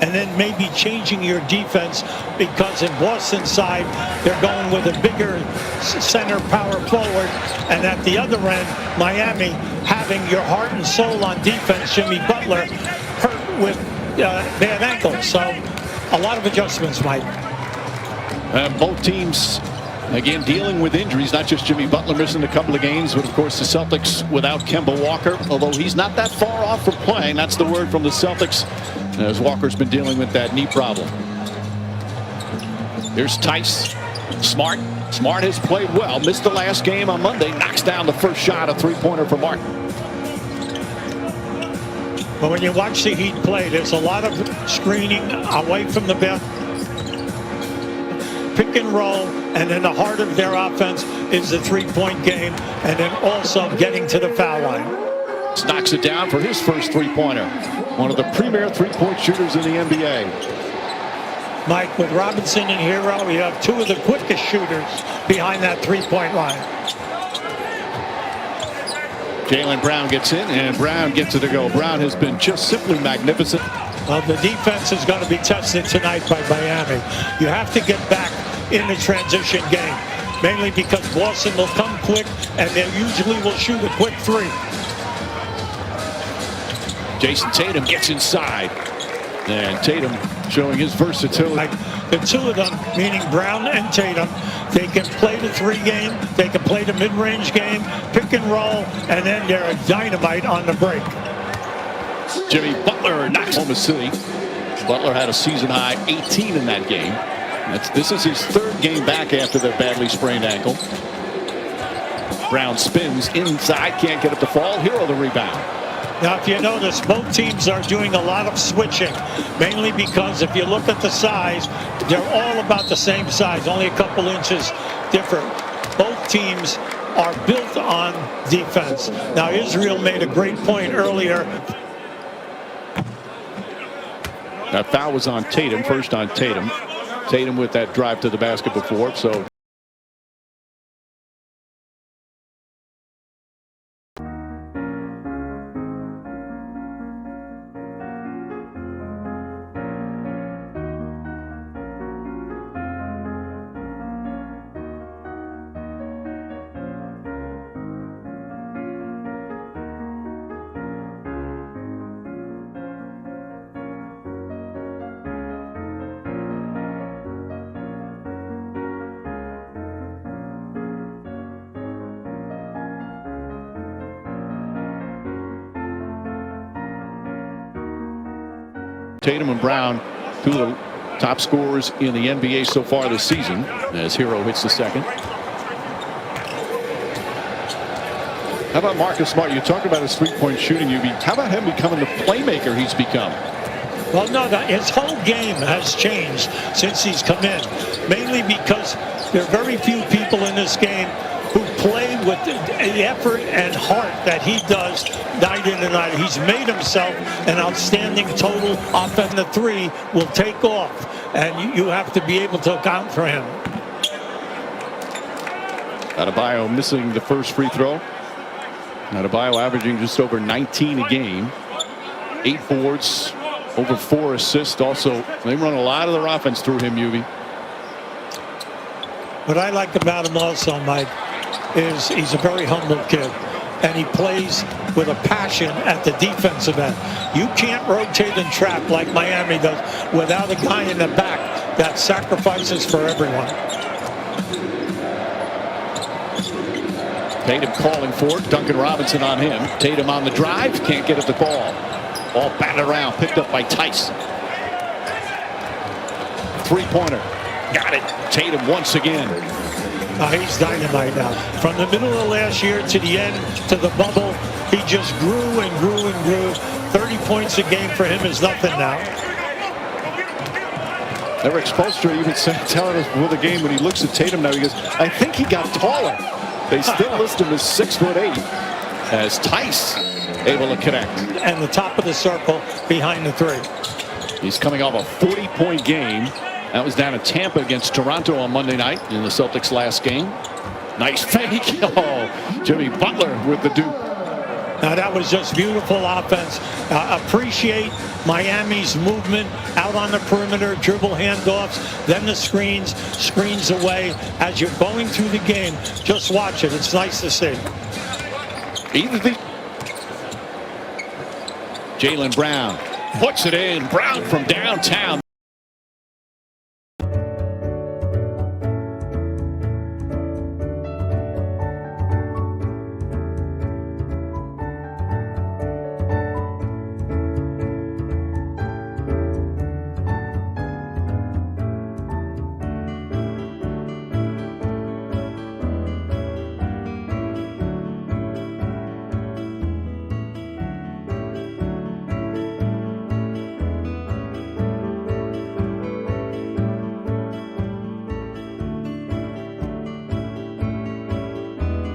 and then maybe changing your defense, because in Boston's side, they're going with a bigger center power forward, and at the other end, Miami having your heart and soul on defense, Jimmy Butler, hurt with bad ankle. So a lot of adjustments, Mike. Both teams, again, dealing with injuries. Not just Jimmy Butler missing a couple of games, but of course the Celtics without Kemba Walker, although he's not that far off from playing. That's the word from the Celtics, as Walker's been dealing with that knee problem. Here's Tice. Smart has played well. Missed the last game on Monday. Knocks down the first shot, a three-pointer for Martin. But when you watch the Heat play, there's a lot of screening away from the ball, pick and roll, and then the heart of their offense is the three-point game, and then also getting to the foul line. Knocks it down for his first three-pointer. One of the premier three-point shooters in the NBA. Mike, with Robinson and Hero, you have two of the quickest shooters behind that three-point line. Jaylen Brown gets in, and Brown gets it to go. Brown has been just simply magnificent. Well, the defense is going to be tested tonight by Miami. You have to get back in the transition game, mainly because Boston will come quick, and they usually will shoot a quick three. Jason Tatum gets inside, and Tatum showing his versatility. Like the two of them, meaning Brown and Tatum, they can play the three game, they can play the mid-range game, pick and roll, and then they're a dynamite on the break. Jimmy Butler knocks Oklahoma City. Butler had a season-high 18 in that game. This is his third game back after the badly sprained ankle. Brown spins inside, can't get it to fall. Hero the rebound. Now, if you notice, both teams are doing a lot of switching, mainly because if you look at the size, they're all about the same size, only a couple inches different. Both teams are built on defense. Now, Israel made a great point earlier. That foul was on Tatum, first on Tatum. Tatum with that drive to the basket before, so. Tatum and Brown, two of the top scorers in the NBA so far this season, as Hero hits the second. How about Marcus Smart? You talk about his three-point shooting, how about him becoming the playmaker he's become? Well, no, his whole game has changed since he's come in, mainly because there are very few people in this game who play with the effort and heart that he does night in and night. He's made himself an outstanding total offense. The three will take off, and you have to be able to account for him. Adebayo missing the first free throw. Adebayo averaging just over 19 a game. 8 boards, over 4 assists. Also, they run a lot of their offense through him, Ubi. What I like about him also, Mike, is he's a very humble kid, and he plays with a passion at the defensive end. You can't rotate and trap like Miami does without a guy in the back that sacrifices for everyone. Tatum calling for it. Duncan Robinson on him. Tatum on the drive. Can't get at the ball. Ball batted around. Picked up by Tice. Three-pointer. Got it. Tatum once again. He's dynamite now. From the middle of last year to the end, to the bubble, he just grew and grew and grew. 30 points a game for him is nothing now. Eric Spoelstra even telling us before the game, when he looks at Tatum now, he goes, I think he got taller. They still list him as 6'8", as Tice able to connect. And the top of the circle behind the three. He's coming off a 40-point game. That was down at Tampa against Toronto on Monday night in the Celtics' last game. Nice fake. Oh, Jimmy Butler with the dupe. Now that was just beautiful offense. Appreciate Miami's movement out on the perimeter, dribble handoffs, then the screens away. As you're going through the game, just watch it. It's nice to see. Jaylen Brown puts it in. Brown from downtown.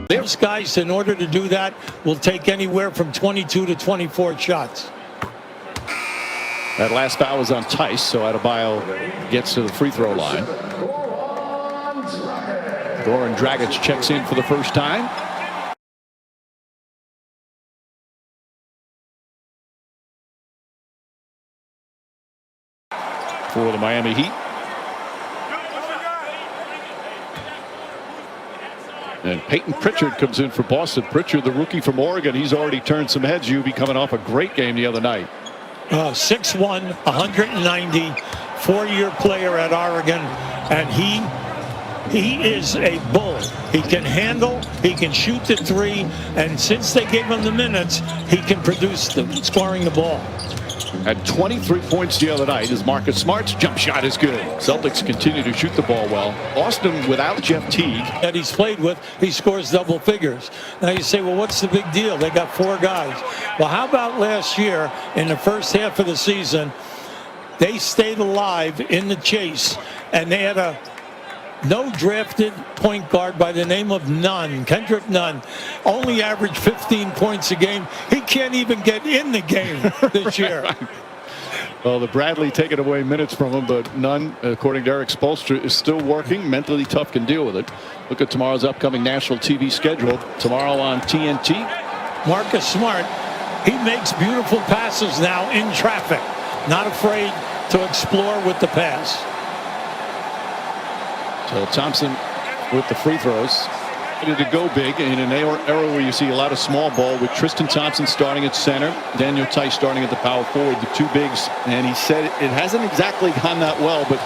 There's guys, in order to do that, will take anywhere from 22 to 24 shots. That last foul was on Tice, so Adebayo gets to the free throw line. Goran Dragic checks in for the first time. For the Miami Heat. And Peyton Pritchard comes in for Boston. Pritchard, the rookie from Oregon, he's already turned some heads. UV coming off a great game the other night. 6'1", 190, 4-year player at Oregon, and he is a bull. He can handle, he can shoot the three, and since they gave him the minutes, he can produce scoring the ball. Had 23 points the other night. As Marcus Smart's jump shot is good. Celtics continue to shoot the ball well. Austin without Jeff Teague. That he's played with, he scores double figures. Now you say, well, what's the big deal? They got 4 guys. Well, how about last year in the first half of the season, they stayed alive in the chase, and they had a no drafted point guard by the name of Nunn, Kendrick Nunn, only averaged 15 points a game. He can't even get in the game this year. Right. Well, the Bradley taking away minutes from him, but Nunn, according to Eric Spoelstra, is still working. Mentally tough, can deal with it. Look at tomorrow's upcoming national TV schedule. Tomorrow on TNT. Marcus Smart, he makes beautiful passes now in traffic. Not afraid to explore with the pass. So Thompson with the free throws. Ready to go big in an era where you see a lot of small ball, with Tristan Thompson starting at center, Daniel Tice starting at the power forward, the 2 bigs. And he said it hasn't exactly gone that well, but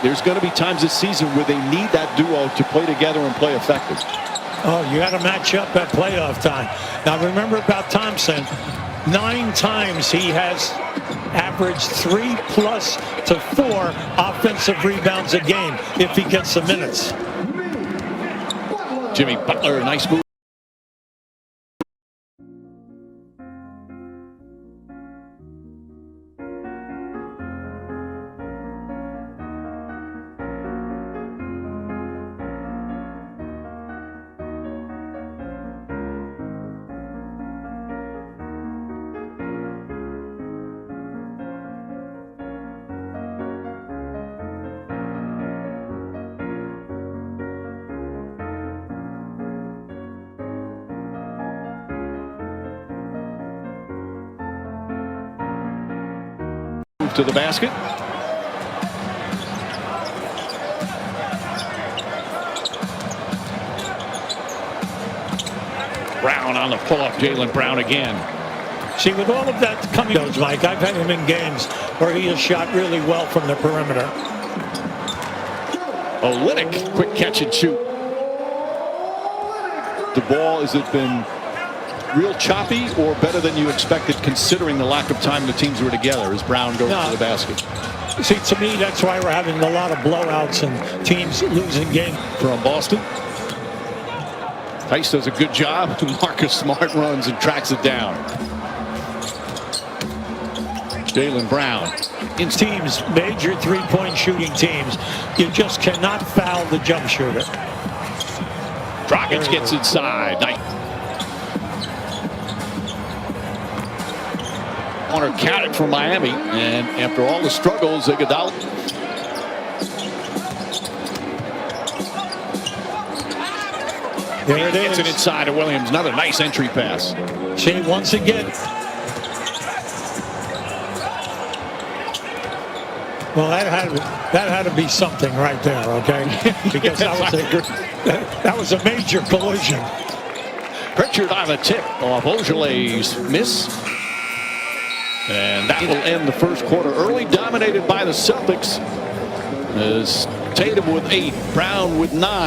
there's going to be times this season where they need that duo to play together and play effective. Oh, you got to match up at playoff time. Now remember about Thompson, 9 times he has averaged 3+ to 4 offensive rebounds a game if he gets the minutes. Jimmy Butler, nice move. To the basket. Brown on the pull-up. Jaylen Brown again. See, with all of that coming, Mike, I've had him in games where he has shot really well from the perimeter. Olynyk, quick catch and shoot. The ball, has it been real choppy or better than you expected, considering the lack of time the teams were together as Brown goes to the basket? See, to me, that's why we're having a lot of blowouts and teams losing games. From Boston. Tice does a good job. Marcus Smart runs and tracks it down. Jaylen Brown. In teams, major 3-point shooting teams, you just cannot foul the jump shooter. Dragic gets inside. Nice. Corner counted for Miami, and after all the struggles, Iguodala. There it Gets it is. inside of Williams. Another nice entry pass. See, once again. Well, that had to be something right there, okay? Because that was a major collision. Pritchard on the tip off Ogelay's miss. And that will end the first quarter early, dominated by the Celtics. As Tatum with 8, Brown with 9.